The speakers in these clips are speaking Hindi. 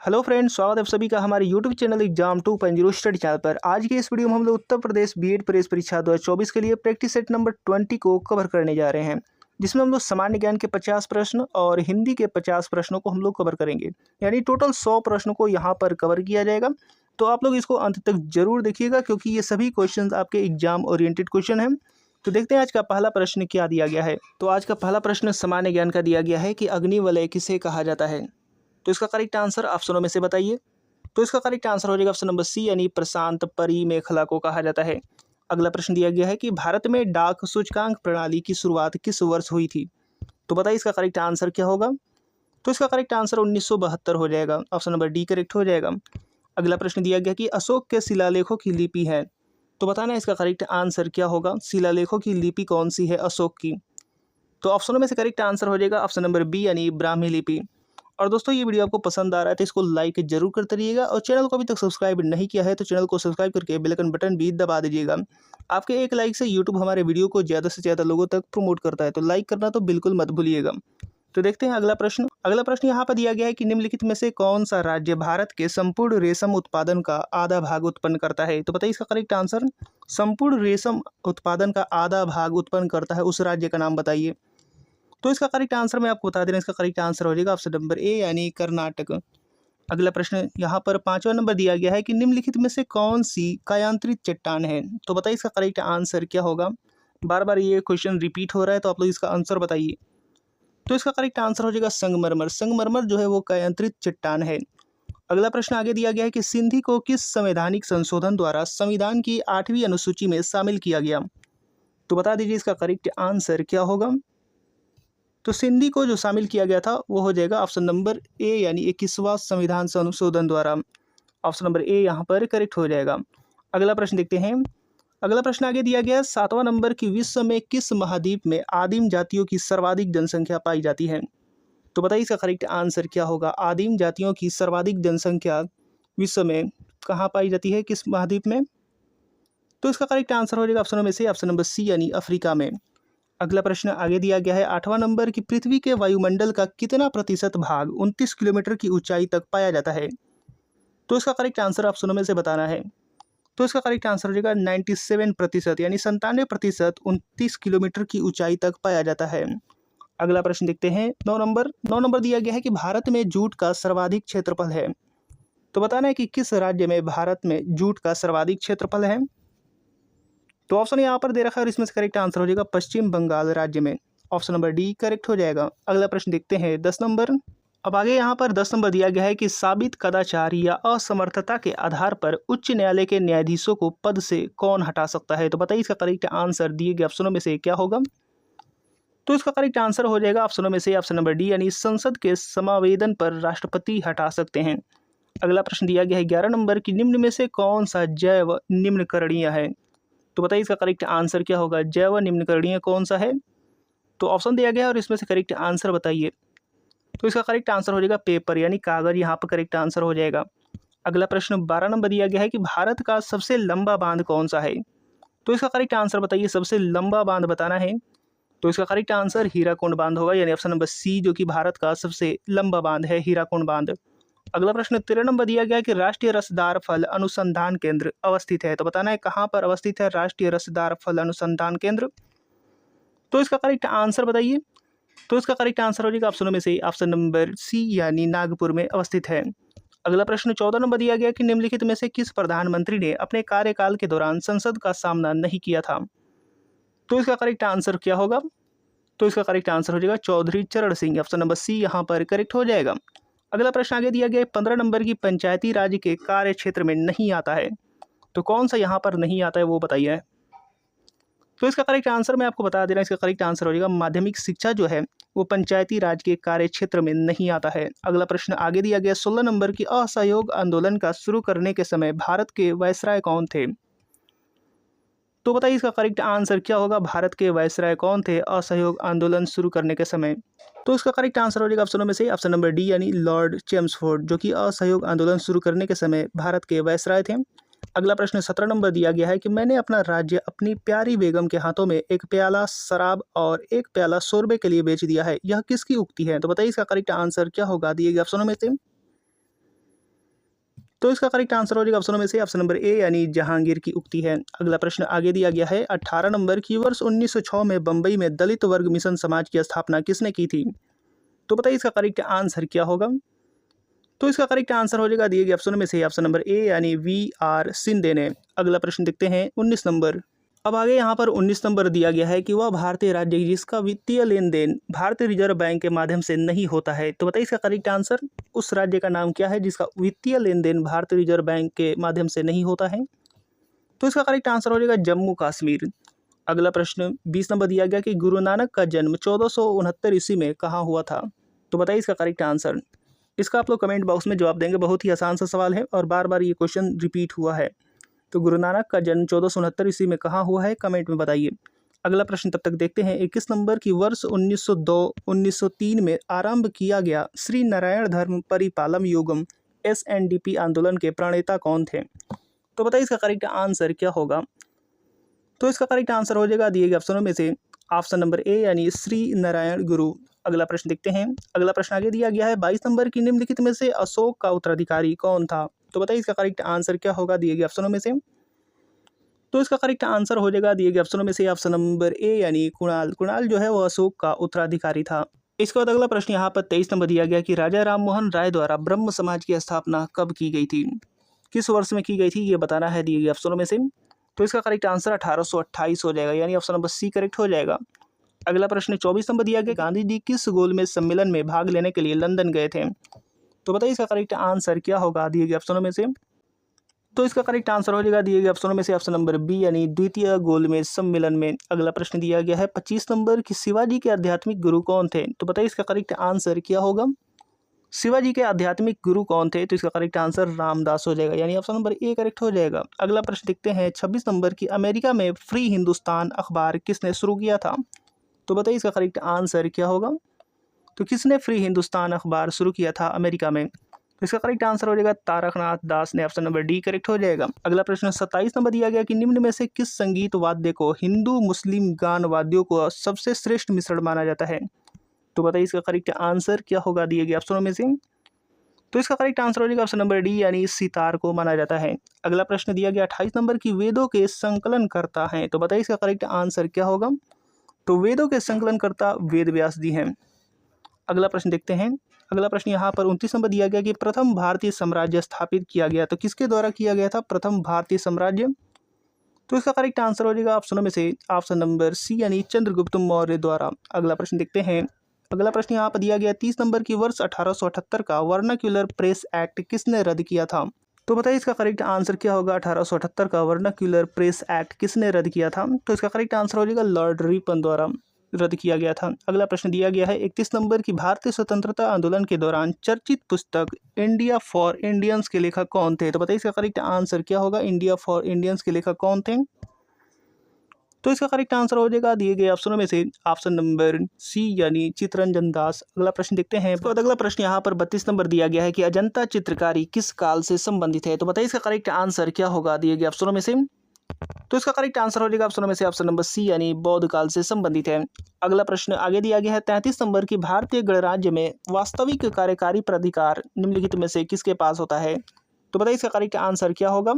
हेलो फ्रेंड्स, स्वागत है आप सभी का हमारे YouTube channel exam 2.0 study channel पर। आज के इस वीडियो में हम लोग उत्तर प्रदेश बीएड प्रेस परीक्षा 2024 के लिए प्रैक्टिस सेट नंबर 20 को कवर करने जा रहे हैं, जिसमें हम लोग सामान्य ज्ञान के 50 प्रश्न और हिंदी के 50 प्रश्नों को हम लोग कवर करेंगे। यानी टोटल 100 प्रश्नों को यहाँ पर कवर किया जाएगा। तो आप लोग इसको अंत तक जरूर देखिएगा, क्योंकि ये सभी क्वेश्चन आपके एग्जाम ओरिएंटेड क्वेश्चन हैं। तो देखते हैं आज का पहला प्रश्न क्या दिया गया है। तो आज का पहला प्रश्न सामान्य ज्ञान का दिया गया है कि अग्निवलय किसे कहा जाता है। तो इसका करेक्ट आंसर ऑप्शनों में से बताइए। तो इसका करेक्ट आंसर हो जाएगा ऑप्शन नंबर सी, यानी प्रशांत परिमेखला को कहा जाता है। अगला प्रश्न दिया गया है कि भारत में डाक सूचकांक प्रणाली की शुरुआत किस वर्ष हुई थी। तो बताइए इसका करेक्ट आंसर क्या होगा। तो इसका करेक्ट आंसर 1972 हो जाएगा। ऑप्शन नंबर डी करेक्ट हो जाएगा। अगला प्रश्न दिया गया कि अशोक के शिलालेखों की लिपि है। तो बताना इसका करेक्ट आंसर क्या होगा। शिलालेखों की लिपि कौन सी है अशोक की। तो ऑप्शनों में से करेक्ट आंसर हो जाएगा ऑप्शन नंबर बी, यानी ब्राह्मी लिपि। और दोस्तों, ये वीडियो आपको पसंद आ रहा है तो इसको लाइक जरूर करते रहिएगा, और चैनल को अभी तक सब्सक्राइब नहीं किया है तो चैनल को सब्सक्राइब करके बेल आइकन बटन भी दबा दीजिएगा। आपके एक लाइक से यूट्यूब हमारे वीडियो को ज़्यादा से ज़्यादा लोगों तक प्रमोट करता है, तो लाइक करना तो बिल्कुल मत भूलिएगा। तो देखते हैं अगला प्रश्न। अगला प्रश्न यहाँ पर दिया गया है कि निम्नलिखित में से कौन सा राज्य भारत के संपूर्ण रेशम उत्पादन का आधा भाग उत्पन्न करता है। तो बताइए इसका करेक्ट आंसर। संपूर्ण रेशम उत्पादन का आधा भाग उत्पन्न करता है उस राज्य का नाम बताइए। तो इसका करेक्ट आंसर मैं आपको बता दे रहा हूँ। इसका करेक्ट आंसर हो जाएगा ऑप्शन नंबर ए, यानी कर्नाटक। अगला प्रश्न यहाँ पर 5वां नंबर दिया गया है कि निम्नलिखित में से कौन सी कायांतरित चट्टान है। तो बताइए इसका करेक्ट आंसर क्या होगा। बार बार ये क्वेश्चन रिपीट हो रहा है, तो आप लोग इसका आंसर बताइए। तो इसका करेक्ट आंसर हो जाएगा संगमरमर। संगमरमर जो है वो कायांतरित चट्टान है। अगला प्रश्न आगे दिया गया है कि सिंधी को किस संवैधानिक संशोधन द्वारा संविधान की 8वीं अनुसूची में शामिल किया गया। तो बता दीजिए इसका करेक्ट आंसर क्या होगा। तो सिंधी को जो शामिल किया गया था वो हो जाएगा ऑप्शन नंबर ए, यानी 21वां संविधान संशोधन द्वारा। ऑप्शन नंबर ए यहाँ पर करेक्ट हो जाएगा। अगला प्रश्न देखते हैं। अगला प्रश्न आगे दिया गया 7वां नंबर की विश्व में किस महाद्वीप में आदिम जातियों की सर्वाधिक जनसंख्या पाई जाती है। तो बताइए इसका करेक्ट आंसर क्या होगा। आदिम जातियों की सर्वाधिक जनसंख्या विश्व में कहाँ पाई जाती है, किस महाद्वीप में। तो इसका करेक्ट आंसर हो जाएगा ऑप्शनों में से ऑप्शन नंबर सी, यानी अफ्रीका में। अगला प्रश्न आगे दिया गया है 8वां नंबर की पृथ्वी के वायुमंडल का कितना प्रतिशत भाग 29 किलोमीटर की ऊंचाई तक पाया जाता है। तो इसका करेक्ट आंसर ऑप्शनों में से बताना है। तो इसका करेक्ट आंसर हो जाएगा 97%, यानी 97% 29 किलोमीटर की ऊंचाई तक पाया जाता है। अगला प्रश्न देखते हैं 9 नंबर दिया गया है कि भारत में जूट का सर्वाधिक क्षेत्रफल है। तो बताना है कि किस राज्य में भारत में जूट का सर्वाधिक क्षेत्रफल है। तो ऑप्शन यहाँ पर दे रखा है और इसमें से करेक्ट आंसर हो जाएगा पश्चिम बंगाल राज्य में। ऑप्शन नंबर डी करेक्ट हो जाएगा। अगला प्रश्न देखते हैं 10 नंबर। अब आगे यहाँ पर 10 नंबर दिया गया है कि साबित कदाचार या असमर्थता के आधार पर उच्च न्यायालय के न्यायाधीशों को पद से कौन हटा सकता है। तो बताइए इसका करेक्ट आंसर दिए गए ऑप्शनों में से क्या होगा। तो इसका करेक्ट आंसर हो जाएगा ऑप्शनों में से ऑप्शन नंबर डी, यानी संसद के समावेदन पर राष्ट्रपति हटा सकते हैं। अगला प्रश्न दिया गया है 11 नंबर की निम्न में से कौन सा जैव निम्नकरणीय है। तो बताइए इसका करेक्ट आंसर क्या होगा। जैव निम्नकरणीय कौन सा है। तो ऑप्शन दिया गया है और इसमें से करेक्ट आंसर बताइए। तो इसका करेक्ट आंसर हो जाएगा पेपर, यानी कागज यहाँ पर करेक्ट आंसर हो जाएगा। अगला प्रश्न 12 नंबर दिया गया है कि भारत का सबसे लंबा बांध कौन सा है। तो इसका करेक्ट आंसर बताइए। सबसे लंबा बांध बताना है। तो इसका करेक्ट आंसर हीराकुंड बांध होगा, यानी ऑप्शन नंबर सी, जो कि भारत का सबसे लंबा बांध है, हीराकुंड बांध। अगला प्रश्न 13 नंबर दिया गया कि राष्ट्रीय रसदार फल अनुसंधान केंद्र अवस्थित है। तो बताना है कहाँ पर अवस्थित है राष्ट्रीय रसदार फल अनुसंधान केंद्र। तो इसका करेक्ट आंसर बताइए। तो इसका करेक्ट आंसर हो जाएगा ऑप्शनों में से ऑप्शन नंबर सी, यानी नागपुर में अवस्थित है। अगला प्रश्न 14 नंबर दिया गया कि निम्नलिखित में से किस प्रधानमंत्री ने अपने कार्यकाल के दौरान संसद का सामना नहीं किया था। तो इसका करेक्ट आंसर क्या होगा। तो इसका करेक्ट आंसर हो जाएगा चौधरी चरण सिंह। ऑप्शन नंबर सी यहाँ पर करेक्ट हो जाएगा। अगला प्रश्न आगे दिया गया 15 नंबर की पंचायती राज के कार्य क्षेत्र में नहीं आता है। तो कौन सा यहाँ पर नहीं आता है वो बताइए। तो इसका करेक्ट आंसर मैं आपको बता दे रहा हूँ। इसका करेक्ट आंसर हो जाएगा माध्यमिक शिक्षा जो है वो पंचायती राज के कार्य क्षेत्र में नहीं आता है। अगला प्रश्न आगे दिया गया 16 नंबर की असहयोग आंदोलन का शुरू करने के समय भारत के वायसराय कौन थे। तो बताइए इसका करेक्ट आंसर क्या होगा। भारत के वायसराय कौन थे असहयोग आंदोलन शुरू करने के समय। तो इसका करेक्ट आंसर हो जाएगा ऑप्शनों में से ऑप्शन नंबर डी, यानी लॉर्ड चेम्सफोर्ड, जो कि असहयोग आंदोलन शुरू करने के समय भारत के वायसराय थे। अगला प्रश्न 17 नंबर दिया गया है कि मैंने अपना राज्य अपनी प्यारी बेगम के हाथों में एक प्याला शराब और एक प्याला शोरबे के लिए बेच दिया है, यह किसकी उक्ति है। तो बताइए इसका करेक्ट आंसर क्या होगा दिए गए ऑप्शनों में से। तो इसका करेक्ट आंसर हो जाएगा ऑप्शनों में से ऑप्शन नंबर ए यानी जहांगीर की उक्ति है। अगला प्रश्न आगे दिया गया है 18 नंबर की वर्ष 1906 में बंबई में दलित वर्ग मिशन समाज की स्थापना किसने की थी? तो बताइए इसका करेक्ट आंसर क्या होगा? तो इसका करेक्ट आंसर हो जाएगा दिए गए ऑप्शन में से ऑप्शन नंबर ए यानी वी.आर. सिंधे ने। अगला प्रश्न देखते हैं 19 नंबर। अब आगे यहाँ पर 19 नंबर दिया गया है कि वह भारतीय राज्य जिसका वित्तीय लेन देन भारतीय रिजर्व बैंक के माध्यम से नहीं होता है। तो बताइए इसका करेक्ट आंसर, उस राज्य का नाम क्या है जिसका वित्तीय लेन देन भारतीय रिजर्व बैंक के माध्यम से नहीं होता है? तो इसका करेक्ट आंसर हो जाएगा जम्मू कश्मीर। अगला प्रश्न 20 नंबर दिया गया कि गुरु नानक का जन्म 1469 ईस्वी में कहाँ हुआ था? तो बताइए इसका करेक्ट आंसर। इसका आप लोग कमेंट बॉक्स में जवाब देंगे। बहुत ही आसान सा सवाल है और बार बार ये क्वेश्चन रिपीट हुआ है। तो गुरु नानक का जन्म 1469 ईस्वी में कहाँ हुआ है, कमेंट में बताइए। अगला प्रश्न तब तक देखते हैं 21 नंबर की वर्ष 1902-1903 में आरंभ किया गया श्री नारायण धर्म परिपालम योगम SNDP आंदोलन के प्रणेता कौन थे? तो बताइए इसका करेक्ट आंसर क्या होगा? तो इसका करेक्ट आंसर हो जाएगा दिए गए ऑप्शनों में से ऑप्शन नंबर ए यानी श्री नारायण गुरु। अगला प्रश्न देखते हैं। अगला प्रश्न आगे दिया गया है 22 नंबर की निम्नलिखित में से अशोक का उत्तराधिकारी कौन था? तो बताइए इसका करेक्ट आंसर क्या होगा दिए गए ऑप्शनों में से? तो इसका करेक्ट आंसर हो जाएगा दिए गए ऑप्शनों में से ऑप्शन नंबर ए यानी कुणाल। कुणाल जो है वो अशोक का उत्तराधिकारी था। इसके बाद अगला प्रश्न यहाँ पर 23 नंबर दिया गया कि राजा राम मोहन राय द्वारा ब्रह्म समाज की स्थापना कब की गई थी? किस वर्ष में की गई थी ये बताना है दिए गए ऑप्शनों में से। तो इसका करेक्ट आंसर 1828 हो जाएगा, यानी ऑप्शन नंबर सी करेक्ट हो जाएगा। अगला प्रश्न 24 नंबर दिया गया गांधी जी किस गोलमेज सम्मेलन में भाग लेने के लिए लंदन गए थे? तो बताइए इसका करेक्ट आंसर क्या होगा दिए गए ऑप्शनों में से। तो इसका करेक्ट आंसर हो जाएगा दिए गए ऑप्शनों में से ऑप्शन नंबर बी यानी द्वितीय गोलमेज सम्मेलन में। अगला प्रश्न दिया गया है 25 नंबर कि शिवाजी के आध्यात्मिक गुरु कौन थे? तो बताइए इसका करेक्ट आंसर क्या होगा? शिवाजी के आध्यात्मिक गुरु कौन थे? तो इसका करेक्ट आंसर रामदास हो जाएगा, यानी ऑप्शन नंबर ए करेक्ट हो जाएगा। अगला प्रश्न देखते हैं 26 नंबर की अमेरिका में फ्री हिंदुस्तान अखबार किसने शुरू किया था? तो बताइए इसका करेक्ट आंसर क्या होगा? तो किसने फ्री हिंदुस्तान अखबार शुरू किया था अमेरिका में? तो इसका करेक्ट आंसर हो जाएगा तारकनाथ दास ने, ऑप्शन नंबर डी करेक्ट हो जाएगा। अगला प्रश्न 27 नंबर दिया गया कि निम्न में से किस संगीत वाद्य को हिंदू मुस्लिम गान वाद्यों को सबसे श्रेष्ठ मिश्रण माना जाता है? तो बताइए इसका करेक्ट आंसर क्या होगा दिए गए ऑप्शनों में से। तो इसका करेक्ट आंसर हो जाएगा ऑप्शन नंबर डी यानी सितार को माना जाता है। अगला प्रश्न दिया गया 28 नंबर की वेदों के संकलन करता है। तो बताइए इसका करेक्ट आंसर क्या होगा? तो वेदों के संकलन करता वेद व्यास जी हैं। अगला प्रश्न देखते हैं। अगला प्रश्न यहाँ पर 29 नंबर दिया गया कि प्रथम भारतीय साम्राज्य स्थापित किया गया, तो किसके द्वारा किया गया था प्रथम भारतीय साम्राज्य? तो इसका करेक्ट आंसर हो जाएगा ऑप्शनों में से ऑप्शन नंबर सी यानी चंद्रगुप्त मौर्य द्वारा। अगला प्रश्न देखते हैं। अगला प्रश्न यहाँ पर दिया गया 30 नंबर की वर्ष 1878 का वर्नाक्यूलर प्रेस एक्ट किसने रद्द किया था? तो बताइए इसका करेक्ट आंसर क्या होगा? 1878 का वर्नाक्यूलर प्रेस एक्ट किसने रद्द किया था? तो इसका करेक्ट आंसर हो जाएगा लॉर्ड रिपन द्वारा रद्द किया गया था। अगला प्रश्न दिया गया है 31 नंबर की भारतीय स्वतंत्रता आंदोलन के दौरान चर्चित पुस्तक इंडिया फॉर इंडियंस के लेखक कौन थे? तो बताइए इसका करेक्ट आंसर क्या होगा? इंडिया फॉर इंडियंस के लेखक कौन थे? तो इसका करेक्ट आंसर हो जाएगा दिए गए ऑप्शनों में से ऑप्शन नंबर सी यानी चित्तरंजन दास। अगला प्रश्न देखते हैं। तो अगला प्रश्न यहाँ पर 32 नंबर दिया गया है कि अजंता चित्रकारी किस काल से संबंधित है? तो बताइए इसका करेक्ट आंसर क्या होगा दिए गए ऑप्शनों में से। तो इसका करेक्ट आंसर हो जाएगा ऑप्शनों में से ऑप्शन नंबर सी यानी बौद्ध काल से संबंधित है। अगला प्रश्न आगे दिया गया है 33 नंबर की भारतीय गणराज्य में वास्तविक कार्यकारी प्राधिकार निम्नलिखित में से किसके पास होता है? तो बताइए इसका करेक्ट आंसर क्या होगा?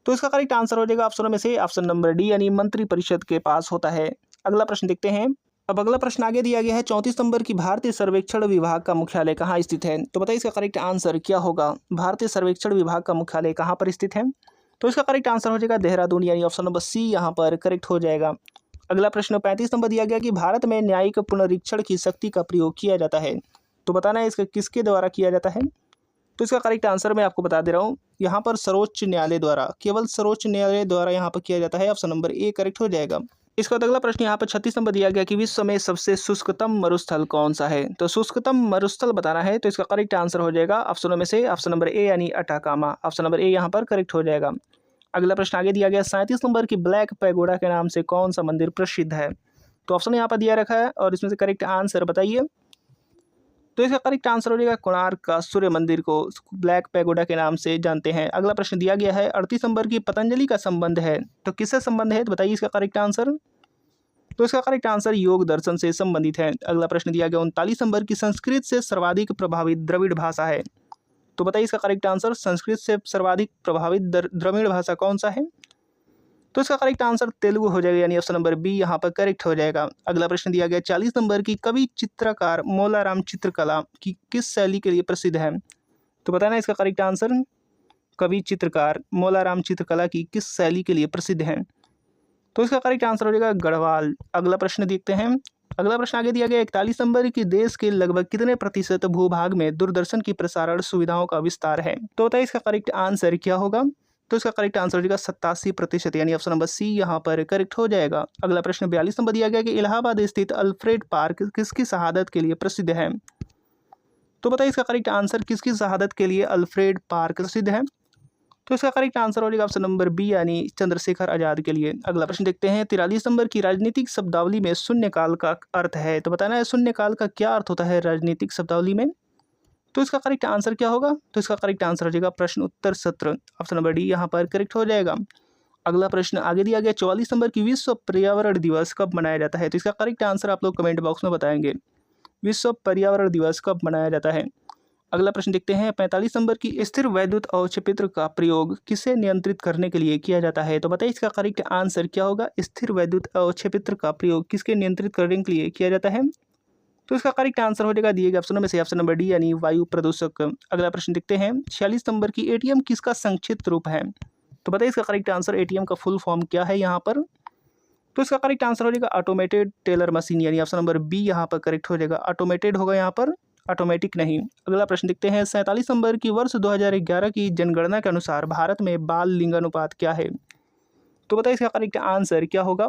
तो इसका करेक्ट आंसर हो जाएगा ऑप्शनों में से ऑप्शन नंबर डी यानी मंत्री परिषद के पास होता है। अगला प्रश्न देखते हैं। अब अगला प्रश्न आगे दिया गया है 34 नंबर की भारतीय सर्वेक्षण विभाग का मुख्यालय कहाँ स्थित है? तो बताइए इसका करेक्ट आंसर क्या होगा? भारतीय सर्वेक्षण विभाग का मुख्यालय कहाँ पर स्थित है? तो इसका करेक्ट आंसर हो जाएगा देहरादून, यानी ऑप्शन नंबर सी यहाँ पर करेक्ट हो जाएगा। अगला प्रश्न 35 नंबर दिया गया कि भारत में न्यायिक पुनरीक्षण की शक्ति का प्रयोग किया जाता है, तो बताना है इसका किसके द्वारा किया जाता है। तो इसका करेक्ट आंसर मैं आपको बता दे रहा हूँ, यहाँ पर सर्वोच्च न्यायालय द्वारा, केवल सर्वोच्च न्यायालय द्वारा यहाँ पर किया जाता है। ऑप्शन नंबर ए करेक्ट हो जाएगा। इसके बाद अगला प्रश्न यहाँ पर 36 नंबर दिया गया कि विश्व में सबसे शुष्कतम मरुस्थल कौन सा है? तो शुष्कतम मरुस्थल बताना है, तो इसका करेक्ट आंसर हो जाएगा ऑप्शनों में से ऑप्शन नंबर ए यानी अटाकामा। ऑप्शन नंबर ए यहाँ पर करेक्ट हो जाएगा। अगला प्रश्न आगे दिया गया 37 नंबर की ब्लैक पैगोडा के नाम से कौन सा मंदिर प्रसिद्ध है? तो ऑप्शन यहाँ पर दिया रखा है और इसमें से करेक्ट आंसर बताइए। तो इसका करेक्ट आंसर हो जाएगा कोणार्क का सूर्य मंदिर को ब्लैक पैगोडा के नाम से जानते हैं। अगला प्रश्न दिया गया है 38 नंबर की पतंजलि का संबंध है, तो किससे संबंध है? तो बताइए इसका करेक्ट आंसर। तो इसका करेक्ट आंसर योग दर्शन से संबंधित है। अगला प्रश्न दिया गया 39 नंबर की संस्कृत से सर्वाधिक प्रभावित द्रविड़ भाषा है, तो बताइए इसका करेक्ट आंसर संस्कृत से सर्वाधिक प्रभावित द्रविड़ भाषा कौन सा है? तो इसका करेक्ट आंसर तेलुगु हो जाएगा, यानी ऑप्शन नंबर बी यहाँ पर करेक्ट हो जाएगा। अगला प्रश्न दिया गया 40 नंबर की, कवि चित्रकार मौलाराम चित्रकला की किस शैली के लिए प्रसिद्ध है? तो बताना इसका करेक्ट आंसर, कवि चित्रकार मौलाराम चित्रकला की किस शैली के लिए प्रसिद्ध है? तो इसका करेक्ट आंसर हो जाएगा गढ़वाल। अगला प्रश्न देखते हैं। अगला प्रश्न आगे दिया गया 41 नंबर की, देश के लगभग कितने प्रतिशत भूभाग में दूरदर्शन की प्रसारण सुविधाओं का विस्तार है? तो बताइए इसका करेक्ट आंसर क्या होगा? तो इसका करेक्ट आंसर हो जाएगा 87%, यानी ऑप्शन नंबर सी यहाँ पर करेक्ट हो जाएगा। अगला प्रश्न 42 नंबर दिया गया कि इलाहाबाद स्थित अल्फ्रेड पार्क किसकी शहादत के लिए प्रसिद्ध है? तो बताइए इसका करेक्ट आंसर, किसकी शहादत के लिए अल्फ्रेड पार्क प्रसिद्ध है? तो इसका करेक्ट आंसर हो जाएगा ऑप्शन नंबर बी, यानी चंद्रशेखर आजाद के लिए। अगला प्रश्न देखते हैं 43 नंबर की, राजनीतिक शब्दावली में शून्यकाल का अर्थ है? तो बताना है शून्यकाल का क्या अर्थ होता है राजनीतिक शब्दावली में? तो इसका करेक्ट आंसर क्या होगा? तो इसका करेक्ट आंसर हो जाएगा प्रश्न उत्तर सत्र, ऑप्शन नंबर डी यहाँ पर करेक्ट हो जाएगा। अगला प्रश्न आगे दिया गया 44 नंबर की, विश्व पर्यावरण दिवस कब मनाया जाता है? तो इसका करेक्ट आंसर आप लोग कमेंट बॉक्स में बताएंगे, विश्व पर्यावरण दिवस कब मनाया जाता है। अगला प्रश्न देखते हैं 45 नंबर की, स्थिर वैद्युत अवक्षेपित्र का प्रयोग किसे नियंत्रित करने के लिए किया जाता है? तो बताइए इसका करेक्ट आंसर क्या होगा? स्थिर वैद्युत अवक्षेपित्र का प्रयोग किसके नियंत्रित करने के लिए किया जाता है? तो इसका करेक्ट आंसर हो जाएगा दिए गए ऑप्शनों में से ऑप्शन नंबर डी, यानी वायु प्रदूषक। अगला प्रश्न देखते हैं 46 नंबर की, एटीएम किसका संक्षिप्त रूप है? तो बताइए इसका करेक्ट आंसर, एटीएम का फुल फॉर्म क्या है यहाँ पर? तो इसका करेक्ट आंसर हो जाएगा ऑटोमेटेड टेलर मशीन, यानी ऑप्शन नंबर बी यहाँ पर करेक्ट हो जाएगा। ऑटोमेटेड होगा यहाँ पर, ऑटोमेटिक नहीं। अगला प्रश्न देखते हैं 47 नंबर की, वर्ष 2011 की जनगणना के अनुसार भारत में बाल लिंगानुपात क्या है? तो बताइए इसका करेक्ट आंसर क्या होगा?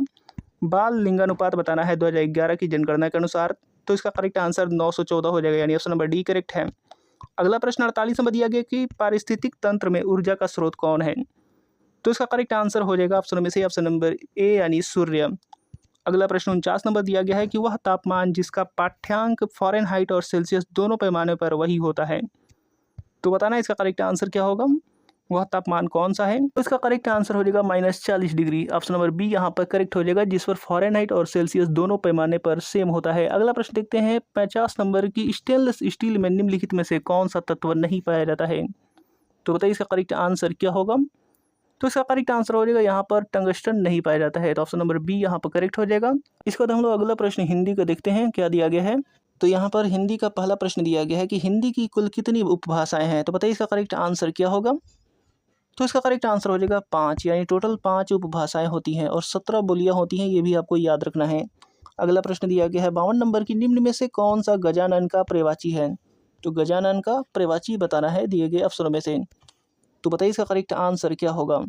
बाल लिंगानुपात बताना है 2011 की जनगणना के अनुसार। तो इसका करेक्ट आंसर 914 हो जाएगा, यानी ऑप्शन नंबर डी करेक्ट है। अगला प्रश्न 48 नंबर दिया गया कि पारिस्थितिक तंत्र में ऊर्जा का स्रोत कौन है? तो इसका करेक्ट आंसर हो जाएगा ऑप्शन में से ऑप्शन नंबर ए, यानी सूर्य। अगला प्रश्न 49 नंबर दिया गया है कि वह तापमान जिसका पाठ्यांक फ़ारेनहाइट और सेल्सियस दोनों पैमाने पर वही होता है? तो बताना इसका करेक्ट आंसर क्या होगा? वह तापमान कौन सा है? तो इसका करेक्ट आंसर हो जाएगा -40 डिग्री, ऑप्शन नंबर बी यहाँ पर करेक्ट हो जाएगा, जिस पर फ़ारेनहाइट और सेल्सियस दोनों पैमाने पर सेम होता है। अगला प्रश्न देखते हैं 50 नंबर की, स्टेनलेस स्टील में निम्नलिखित में से कौन सा तत्व नहीं पाया जाता है? तो बताइए इसका करेक्ट आंसर क्या होगा? तो इसका करेक्ट आंसर हो जाएगा यहाँ पर टंगस्टन नहीं पाया जाता है, तो ऑप्शन नंबर बी यहाँ पर करेक्ट हो जाएगा। इसके बाद हम लोग अगला प्रश्न हिंदी का देखते हैं क्या दिया गया है। तो यहाँ पर हिंदी का पहला प्रश्न दिया गया है कि हिंदी की कुल कितनी उपभाषाएं हैं? तो बताइए इसका करेक्ट आंसर क्या होगा? तो इसका करेक्ट आंसर हो जाएगा 5, यानी टोटल 5 उपभाषाएं होती हैं और 17 बोलियां होती हैं, ये भी आपको याद रखना है। अगला प्रश्न दिया गया है 52 नंबर की, निम्न में से कौन सा गजानन का प्रवाची है? तो गजानन का प्रवाची बताना है दिए गए अक्षरों में से। तो बताइए इसका करेक्ट आंसर क्या होगा?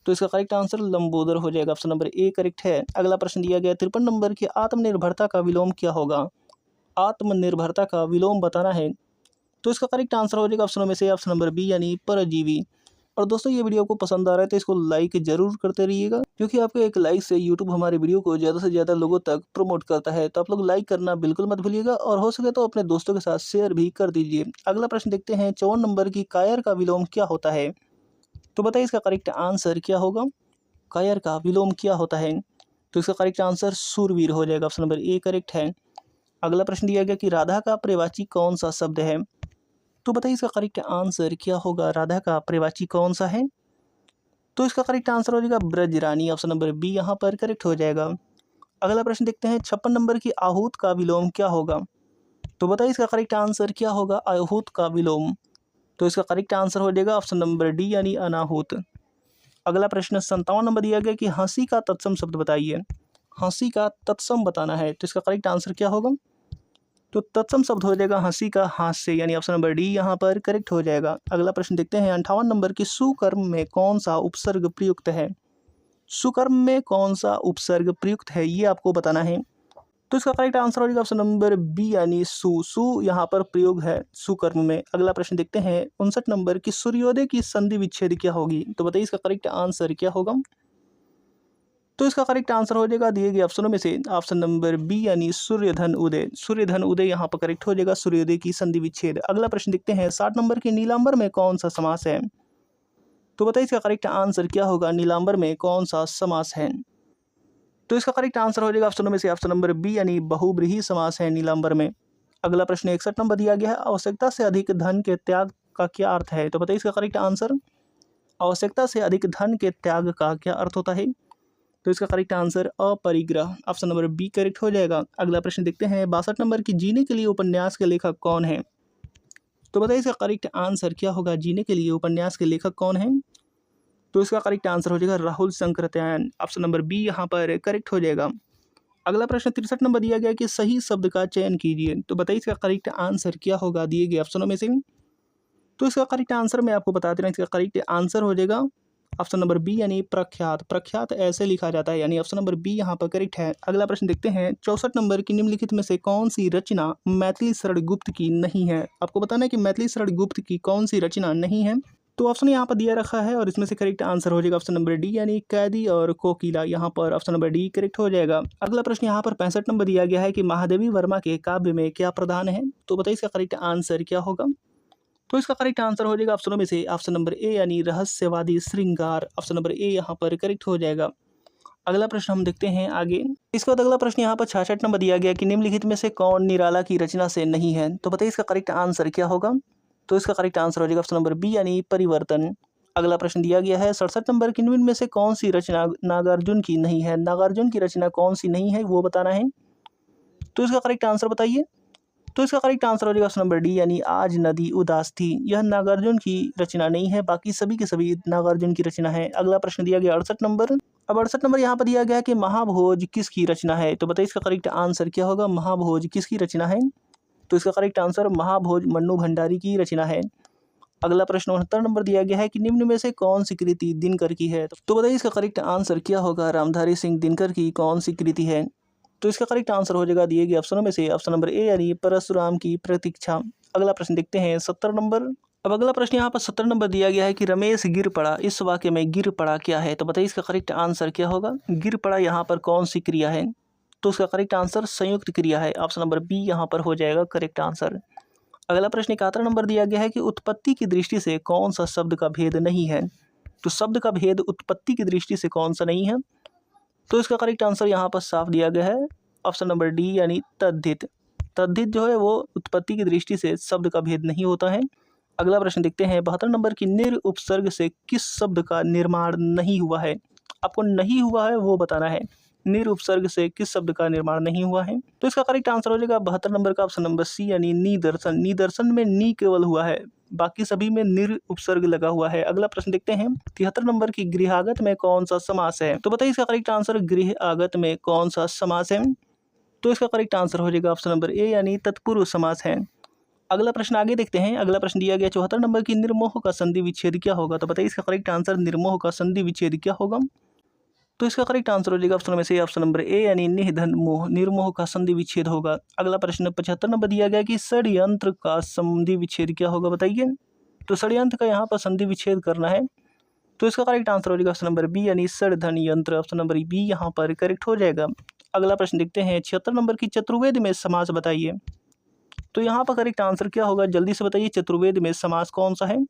तो इसका करेक्ट आंसर लंबोदर हो जाएगा, ऑप्शन नंबर ए करेक्ट है। अगला प्रश्न दिया गया 53 नंबर की, आत्मनिर्भरता का विलोम क्या होगा? आत्मनिर्भरता का विलोम बताना है। तो इसका करेक्ट आंसर हो जाएगा ऑप्शनों में से ऑप्शन नंबर बी, यानी परजीवी। और दोस्तों ये वीडियो आपको पसंद आ रहा है तो इसको लाइक जरूर करते रहिएगा, क्योंकि आपके एक लाइक से यूट्यूब हमारे वीडियो को ज़्यादा से ज़्यादा लोगों तक प्रमोट करता है। तो आप लोग लाइक करना बिल्कुल मत भूलिएगा और हो सके तो अपने दोस्तों के साथ शेयर भी कर दीजिए। अगला प्रश्न देखते हैं 54 नंबर की, कायर का विलोम क्या होता है? तो बताइए इसका करेक्ट आंसर क्या होगा? कायर का विलोम क्या होता है? तो इसका करेक्ट आंसर शूरवीर हो जाएगा, ऑप्शन नंबर ए करेक्ट है। अगला प्रश्न दिया गया कि राधा का प्रवाची कौन सा शब्द है? तो बताइए इसका करेक्ट आंसर क्या होगा? राधा का प्रवाची कौन सा है? तो इसका करेक्ट आंसर हो जाएगा ब्रजरानी, ऑप्शन नंबर बी यहाँ पर करेक्ट हो जाएगा। अगला प्रश्न देखते हैं 56 नंबर की, आहूत का विलोम क्या होगा? तो बताइए इसका करेक्ट आंसर क्या होगा? आहूत का विलोम। तो इसका करेक्ट आंसर हो जाएगा ऑप्शन नंबर डी, यानी अनाहूत। अगला प्रश्न 57 नंबर दिया गया कि हंसी का तत्सम शब्द बताइए। हंसी का तत्सम बताना है, तो इसका करेक्ट आंसर क्या होगा? तो तत्सम शब्द हो जाएगा हंसी का हास्य, यानी ऑप्शन नंबर डी यहाँ पर करेक्ट हो जाएगा। अगला प्रश्न देखते हैं 58 नंबर की, सुकर्म में कौन सा उपसर्ग प्रयुक्त है? सुकर्म में कौन सा उपसर्ग प्रयुक्त है, ये आपको बताना है। तो इसका करेक्ट आंसर हो जाएगा ऑप्शन नंबर बी, यानी सु यहाँ पर प्रयोग है सुकर्म में। अगला प्रश्न देखते हैं 59 नंबर की, सूर्योदय की संधि विच्छेद क्या होगी? तो बताइए इसका करेक्ट आंसर क्या होगा? तो इसका करेक्ट आंसर हो जाएगा दिए गए ऑप्शनों में से ऑप्शन नंबर बी, यानी सूर्यधन उदय। सूर्यधन उदय यहाँ पर करेक्ट हो जाएगा, सूर्योदय की संधि विच्छेद। अगला प्रश्न देखते हैं 60 नंबर की, नीलांबर में कौन सा समास है? तो बताइए इसका करेक्ट आंसर क्या होगा? नीलांबर में कौन सा समास है? तो इसका करेक्ट आंसर हो जाएगा ऑप्शनों में से ऑप्शन नंबर बी, यानी बहुब्रीहि समास है नीलांबर में। अगला प्रश्न 61 नंबर दिया गया है, आवश्यकता से अधिक धन के त्याग का क्या अर्थ है? तो बताइए इसका करेक्ट आंसर। आवश्यकता से अधिक धन के त्याग का क्या अर्थ होता है? तो इसका करेक्ट आंसर अपरिग्रह, ऑप्शन नंबर बी करेक्ट हो जाएगा। अगला प्रश्न देखते हैं 62 नंबर की जीने के लिए उपन्यास के लेखक कौन है? तो बताइए इसका करेक्ट आंसर क्या होगा? जीने के लिए उपन्यास के लेखक कौन है? तो इसका करेक्ट आंसर हो जाएगा राहुल शंकरत्यायन, ऑप्शन नंबर बी यहाँ पर करेक्ट हो जाएगा। अगला प्रश्न 63 नंबर दिया गया कि सही शब्द का चयन कीजिए। तो बताइए इसका करेक्ट आंसर क्या होगा दिए गए ऑप्शनों में से? तो इसका करेक्ट आंसर मैं आपको बता दे रहा हूँ, इसका करेक्ट आंसर हो जाएगा ऑप्शन नंबर बी यानी प्रख्यात। प्रख्यात ऐसे लिखा जाता है, यानी ऑप्शन नंबर बी यहाँ पर करेक्ट है। अगला प्रश्न देखते हैं 64 नंबर की निम्नलिखित में से कौन सी रचना मैथिली शरण गुप्त की नहीं है? आपको बताना है कि मैथिली शरण गुप्त की कौन सी रचना नहीं है। तो ऑप्शन यहाँ पर दिया रखा है और इसमें से करेक्ट आंसर हो जाएगा ऑप्शन नंबर डी यानी कैदी और कोकिला। यहाँ पर ऑप्शन नंबर डी करेक्ट हो जाएगा। अगला प्रश्न यहाँ पर 65 नंबर दिया गया है कि महादेवी वर्मा के काव्य में क्या प्रधान है? तो बताइए इसका करेक्ट आंसर क्या होगा? तो इसका करेक्ट आंसर हो जाएगा ऑप्शनों में से ऑप्शन नंबर ए यानी रहस्यवादी श्रृंगार। ऑप्शन नंबर ए यहाँ पर करेक्ट हो जाएगा। अगला प्रश्न हम देखते हैं आगे। इसके बाद अगला प्रश्न यहाँ पर 66 नंबर दिया गया कि निम्नलिखित में से कौन निराला की रचना से नहीं है? तो बताइए इसका करेक्ट आंसर क्या होगा? तो इसका करेक्ट आंसर हो जाएगा ऑप्शन नंबर बी यानी परिवर्तन। अगला प्रश्न दिया गया है 67 नंबर की निम्न में से कौन सी रचना नागार्जुन की नहीं है? नागार्जुन की रचना कौन सी नहीं है वो बताना है। तो इसका करेक्ट आंसर बताइए। तो इसका करेक्ट आंसर हो जाएगा ऑप्शन नंबर डी यानी आज नदी उदास थी। यह नागार्जुन की रचना नहीं है, बाकी सभी के सभी नागार्जुन की रचना है। अगला प्रश्न दिया गया 68 नंबर। अब 68 नंबर यहाँ पर दिया गया कि महाभोज किसकी रचना है? तो बताइए इसका करेक्ट आंसर क्या होगा? महाभोज किसकी रचना है? तो इसका करेक्ट आंसर महाभोज मन्नू भंडारी की रचना है। अगला प्रश्न 69 नंबर दिया गया है कि निम्न में से कौन सी कृति दिनकर की है? तो बताइए इसका करेक्ट आंसर क्या होगा? रामधारी सिंह दिनकर की कौन सी कृति है? तो इसका करेक्ट आंसर हो जाएगा दिए गए ऑप्शनों में से ऑप्शन नंबर ए यानी परशुराम की प्रतीक्षा। अगला प्रश्न देखते हैं 70 नंबर। अब अगला प्रश्न यहाँ पर 70 नंबर दिया गया है कि रमेश गिर पड़ा, इस वाक्य में गिर पड़ा क्या है? तो बताइए इसका करेक्ट आंसर क्या होगा? गिर पड़ा यहाँ पर कौन सी क्रिया है? तो उसका करेक्ट आंसर संयुक्त क्रिया है। ऑप्शन नंबर बी यहाँ पर हो जाएगा करेक्ट आंसर। अगला प्रश्न 71 नंबर दिया गया है कि उत्पत्ति की दृष्टि से कौन सा शब्द का भेद नहीं है? तो शब्द का भेद उत्पत्ति की दृष्टि से कौन सा नहीं है? तो इसका करेक्ट आंसर यहाँ पर साफ दिया गया है ऑप्शन नंबर डी यानी तद्धित। तद्धित जो है वो उत्पत्ति की दृष्टि से शब्द का भेद नहीं होता है। अगला प्रश्न देखते हैं 72 नंबर की निर उपसर्ग से किस शब्द का निर्माण नहीं हुआ है? आपको नहीं हुआ है वो बताना है। निर उपसर्ग से किस शब्द का निर्माण नहीं हुआ है? तो इसका करेक्ट आंसर हो जाएगा 72 नंबर का ऑप्शन नंबर सी यानी निदर्शन। निदर्शन में नी केवल हुआ है, बाकी सभी में निर उपसर्ग लगा हुआ है। अगला प्रश्न देखते हैं 73 नंबर की गृहागत में कौन सा समास है? तो बताइए इसका करेक्ट आंसर गृहागत में कौन सा समास है? तो इसका करेक्ट आंसर हो जाएगा ऑप्शन नंबर ए यानी तत्पुरुष समास है। अगला प्रश्न आगे देखते हैं। अगला प्रश्न दिया गया 74 नंबर की निर्मोह का संधि विच्छेद क्या होगा? तो बताइए इसका करेक्ट आंसर निर्मोह का संधि विच्छेद क्या होगा? तो इसका करेक्ट आंसर हो जाएगा ऑप्शन में से ऑप्शन नंबर ए यानी निधन मोह, निर्मोह का संधि विच्छेद होगा। अगला प्रश्न 75 नंबर दिया गया कि षड्यंत्र का संधि विच्छेद क्या होगा? बताइए। तो षड्यंत्र का यहाँ पर संधि विच्छेद करना है, तो इसका करेक्ट आंसर हो जाएगा ऑप्शन नंबर बी यानी षड्धन यंत्र। ऑप्शन नंबर बी यहाँ पर करेक्ट हो जाएगा। अगला प्रश्न देखते हैं 76 नंबर की चतुर्वेद में समास बताइए। तो यहाँ पर करेक्ट आंसर क्या होगा? जल्दी से बताइए, चतुर्वेद में समास कौन सा है?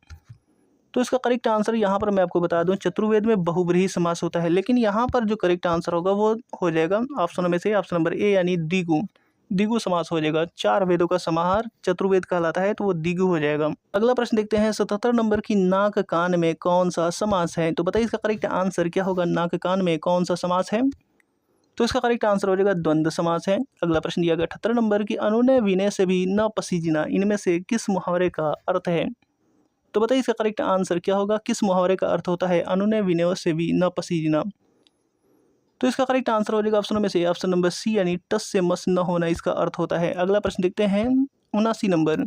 तो इसका करेक्ट आंसर यहाँ पर मैं आपको बता दूं, चतुर्वेद में बहुब्रीहि समास होता है, लेकिन यहाँ पर जो करेक्ट आंसर होगा वो हो जाएगा ऑप्शन में से ऑप्शन नंबर ए यानी द्विगु। द्विगु समास हो जाएगा। 4 वेदों का समाहार चतुर्वेद कहलाता है, तो वो द्विगु हो जाएगा। अगला प्रश्न देखते हैं 77 नंबर की नाक कान में कौन सा समास है? तो बताइए इसका करेक्ट आंसर क्या होगा? नाक कान में कौन सा समास है? तो इसका करेक्ट आंसर हो जाएगा द्वंद्व समास है। अगला प्रश्न दिया गया 78 नंबर की अनुनय विनय से भी न पसीजना, इनमें से किस मुहावरे का अर्थ है? तो बताइए इसका करेक्ट आंसर क्या होगा? किस मुहावरे का अर्थ होता है अनुनय विनय से भी न पसीजना? तो इसका करेक्ट आंसर हो जाएगा ऑप्शनों में से ऑप्शन नंबर सी यानी टस से मस न होना इसका अर्थ होता है। अगला प्रश्न देखते हैं 79 नंबर।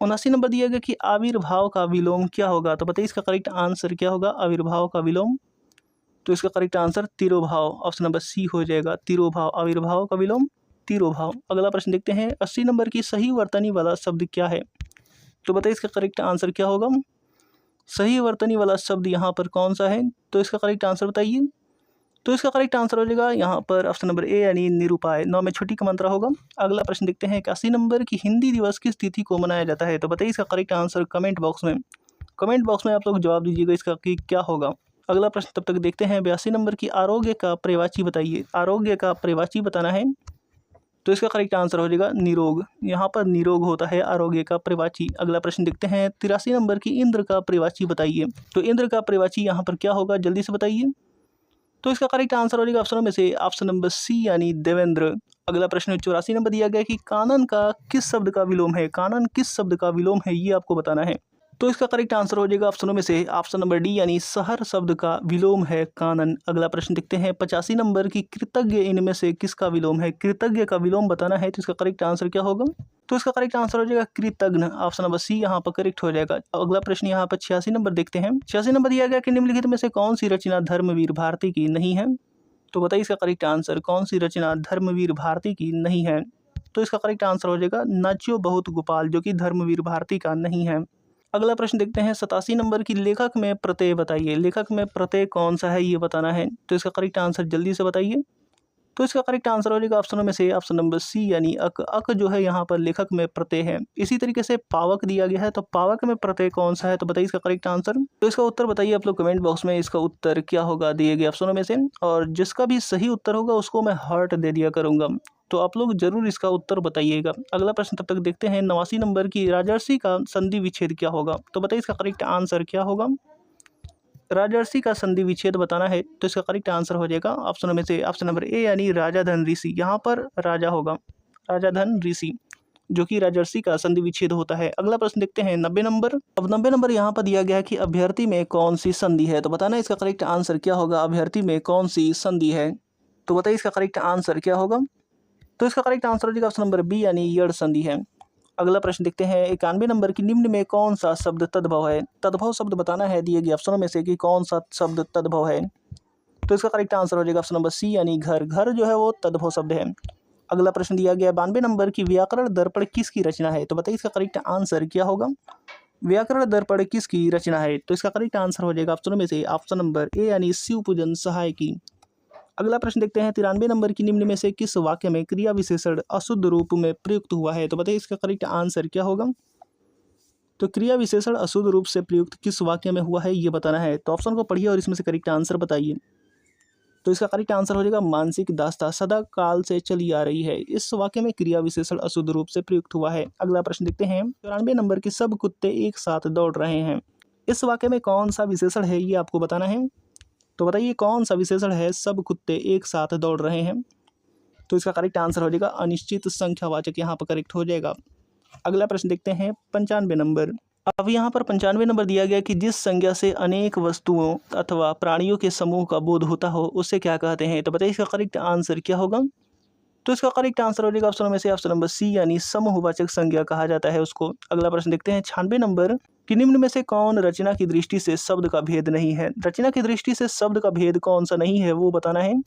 79 नंबर दिया गया कि आविर्भाव का विलोम क्या होगा? तो बताइए इसका करेक्ट आंसर क्या होगा? आविर्भाव का विलोम, तो इसका करेक्ट आंसर तिरोभाव। ऑप्शन नंबर सी हो जाएगा तिरोभाव। आविर्भाव का विलोम तिरोभाव। अगला प्रश्न देखते हैं 80 नंबर की सही वर्तनी वाला शब्द क्या है? तो बताइए इसका करेक्ट आंसर क्या होगा? सही वर्तनी वाला शब्द यहाँ पर कौन सा है? तो इसका करेक्ट आंसर बताइए। तो इसका करेक्ट आंसर हो जाएगा यहाँ पर ऑप्शन नंबर ए यानी निरूपाय। 9 में छुट्टी का मंत्रा होगा। अगला प्रश्न देखते हैं 81 नंबर की हिंदी दिवस किस तिथि को मनाया जाता है? तो बताइए इसका करेक्ट आंसर कमेंट बॉक्स में आप लोग जवाब दीजिएगा इसका कि क्या होगा। अगला प्रश्न तब तक देखते हैं 82 नंबर की आरोग्य का प्रवाची बताइए। आरोग्य का प्रवाची बताना है। तो इसका करेक्ट आंसर हो जाएगा निरोग। यहाँ पर निरोग होता है आरोग्य का परिवाची। अगला प्रश्न देखते हैं 83 नंबर की इंद्र का परिवाची बताइए। तो इंद्र का परिवाची यहाँ पर क्या होगा, जल्दी से बताइए। तो इसका करेक्ट आंसर हो जाएगा ऑप्शनों में से ऑप्शन नंबर सी यानी देवेंद्र। अगला प्रश्न 84 नंबर दिया गया कि कानन का किस शब्द का विलोम है। कानन किस शब्द का विलोम है, ये आपको बताना है। तो इसका करेक्ट आंसर हो जाएगा ऑप्शनों में से ऑप्शन नंबर डी यानी शहर शब्द का विलोम है कानन। अगला प्रश्न देखते हैं 85 नंबर की कृतज्ञ इनमें से किसका विलोम है। कृतज्ञ का विलोम बताना है, तो इसका करेक्ट आंसर क्या होगा। तो इसका करेक्ट आंसर हो जाएगा कृतज्ञ। ऑप्शन नंबर सी यहाँ पर करेक्ट हो जाएगा। अगला प्रश्न यहाँ पर 86 नंबर देखते हैं। 86 नंबर दिया गया कि निम्नलिखित में से कौन सी रचना धर्मवीर भारती की नहीं है। तो बताइए इसका करेक्ट आंसर, कौन सी रचना धर्मवीर भारती की नहीं है। तो इसका करेक्ट आंसर हो जाएगा नाच्यो बहुत गोपाल, जो कि धर्मवीर भारती का नहीं है। अगला प्रश्न देखते हैं 87 नंबर की लेखक में प्रत्यय बताइए। लेखक में प्रत्यय कौन सा है, ये बताना है। तो इसका करेक्ट आंसर जल्दी से बताइए। तो इसका करेक्ट आंसर हो जाएगा ऑप्शनों में से ऑप्शन नंबर सी यानी अक। अक जो है यहाँ पर लेखक में प्रत्यय है। इसी तरीके से पावक दिया गया है, तो पावक में प्रत्यय कौन सा है, तो बताइए इसका करेक्ट आंसर। तो इसका उत्तर बताइए आप लोग कमेंट बॉक्स में, इसका उत्तर क्या होगा दिए गए ऑप्शनों में से। और जिसका भी सही उत्तर होगा उसको मैं हार्ट दे दिया करूँगा, तो आप लोग जरूर इसका उत्तर बताइएगा। अगला प्रश्न तब तक देखते हैं 89 नंबर की राजर्षि का संधि विच्छेद क्या होगा। तो बताइए इसका करेक्ट आंसर क्या होगा। राजर्षि का संधि विच्छेद बताना है, तो इसका करेक्ट आंसर हो जाएगा ऑप्शन में से ऑप्शन नंबर ए यानी राजा धन ऋषि। यहाँ पर राजा होगा, राजा धन ऋषि, जो कि राजर्षि का संधि विच्छेद होता है। अगला प्रश्न देखते हैं 90 नंबर। अब 90 नंबर यहाँ पर दिया गया है कि अभ्यर्थी में कौन सी संधि है। तो बताना है इसका करेक्ट आंसर क्या होगा। अभ्यर्थी में कौन सी संधि है, तो बताइए इसका करेक्ट आंसर क्या होगा। तो इसका करेक्ट आंसर हो जाएगा ऑप्शन नंबर बी यानी यड़ संधि है। अगला प्रश्न देखते हैं 91 नंबर की निम्न में कौन सा शब्द तद्भव है। तद्भव शब्द बताना है दिए गए ऑप्शनों में से कि कौन सा शब्द तद्भव है। तो इसका करेक्ट आंसर हो जाएगा ऑप्शन नंबर सी यानी घर। घर जो है वो तद्भव शब्द है। अगला प्रश्न दिया गया 92 नंबर की व्याकरण दर्पण किसकी रचना है। तो बताइए इसका करेक्ट आंसर क्या होगा। व्याकरण दर्पण किसकी रचना है, तो इसका करेक्ट आंसर हो जाएगा ऑप्शनों में से ऑप्शन नंबर ए यानी शिवपूजन सहाय की। अगला प्रश्न देखते हैं 93 नंबर की निम्न में से किस वाक्य में क्रिया विशेषण अशुद्ध रूप में प्रयुक्त हुआ है। तो बताइए इसका करेक्ट आंसर क्या होगा। तो क्रिया विशेषण अशुद्ध रूप से प्रयुक्त किस वाक्य में हुआ है, ये बताना है। तो ऑप्शन को पढ़िए और इसमें से करेक्ट आंसर बताइए। तो इसका करेक्ट आंसर हो जाएगा मानसिक दास्ता सदा काल से चली आ रही है। इस वाक्य में क्रिया विशेषण अशुद्ध रूप से प्रयुक्त हुआ है। अगला प्रश्न देखते हैं 94 नंबर की सब कुत्ते एक साथ दौड़ रहे हैं। इस वाक्य में कौन सा विशेषण है, ये आपको बताना है। तो बताइए कौन सा विशेषण है सब कुत्ते एक साथ दौड़ रहे हैं। तो इसका करेक्ट आंसर हो जाएगा अनिश्चित संख्यावाचक, यहाँ पर करेक्ट हो जाएगा। अगला प्रश्न देखते हैं 95 नंबर। अब यहाँ पर 95 नंबर दिया गया कि जिस संज्ञा से अनेक वस्तुओं अथवा प्राणियों के समूह का बोध होता हो उसे क्या कहते हैं। तो बताइए इसका करेक्ट आंसर क्या होगा। तो इसका करेक्ट आंसर हो जाएगा ऑप्शन में से ऑप्शन नंबर सी यानी समूहवाचक संज्ञा कहा जाता है उसको। अगला प्रश्न देखते हैं 96 नंबर कि निम्न में से कौन रचना की दृष्टि से शब्द का भेद नहीं है। रचना की दृष्टि से शब्द का भेद कौन सा नहीं है, वो बताना है।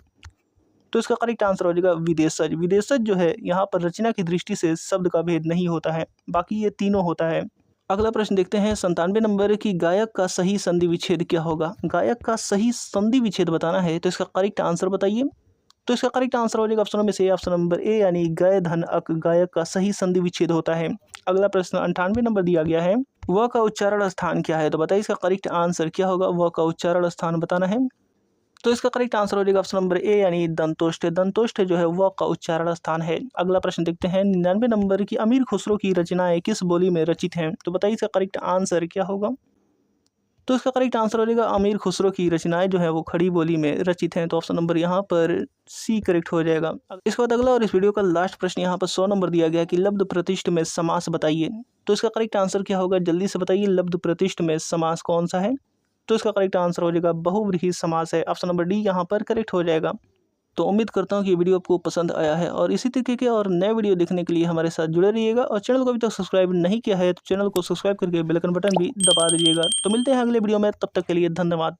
तो इसका करेक्ट आंसर हो जाएगा विदेशज। विदेशज जो है यहाँ पर रचना की दृष्टि से शब्द का भेद नहीं होता है, बाकी ये तीनों होता है। अगला प्रश्न देखते हैं 97 नंबर की गायक का सही संधि विच्छेद क्या होगा। गायक का सही संधि विच्छेद बताना है, तो इसका करेक्ट आंसर बताइए। तो इसका करेक्ट आंसर हो जाएगा ऑप्शन में से ऑप्शन नंबर ए यानी गय धन अक। गायक का सही संधि विच्छेद होता है। अगला प्रश्न 98 नंबर दिया गया है वह का उच्चारण स्थान क्या है। तो बताइए इसका करेक्ट आंसर क्या होगा। वह का उच्चारण स्थान बताना है। तो इसका करेक्ट आंसर हो जाएगा ऑप्शन नंबर ए यानी दंतोष्ठ। दंतोष्ठ जो है वह का उच्चारण स्थान है। अगला प्रश्न देखते हैं 99 नंबर की अमीर खुसरो की रचनाएं किस बोली में रचित हैं। तो बताइए इसका करेक्ट आंसर क्या होगा। तो इसका करेक्ट आंसर हो जाएगा अमीर खुसरो की रचनाएं जो है वो खड़ी बोली में रचित हैं। तो ऑप्शन नंबर यहाँ पर सी करेक्ट हो जाएगा। इसके बाद अगला और इस वीडियो का लास्ट प्रश्न यहाँ पर 100 नंबर दिया गया कि लब्ध प्रतिष्ठ में समास बताइए। तो इसका करेक्ट आंसर क्या होगा, जल्दी से बताइए। लब्ध प्रतिष्ठ में समास कौन सा है। तो इसका करेक्ट आंसर हो जाएगा बहुव्रीहि समास है। ऑप्शन नंबर डी यहाँ पर करेक्ट हो जाएगा। तो उम्मीद करता हूँ कि ये वीडियो आपको पसंद आया है और इसी तरीके के और नए वीडियो देखने के लिए हमारे साथ जुड़े रहिएगा। और चैनल को अभी तक सब्सक्राइब नहीं किया है तो चैनल को सब्सक्राइब करके बेल आइकन बटन भी दबा दीजिएगा। तो मिलते हैं अगले वीडियो में, तब तक के लिए धन्यवाद।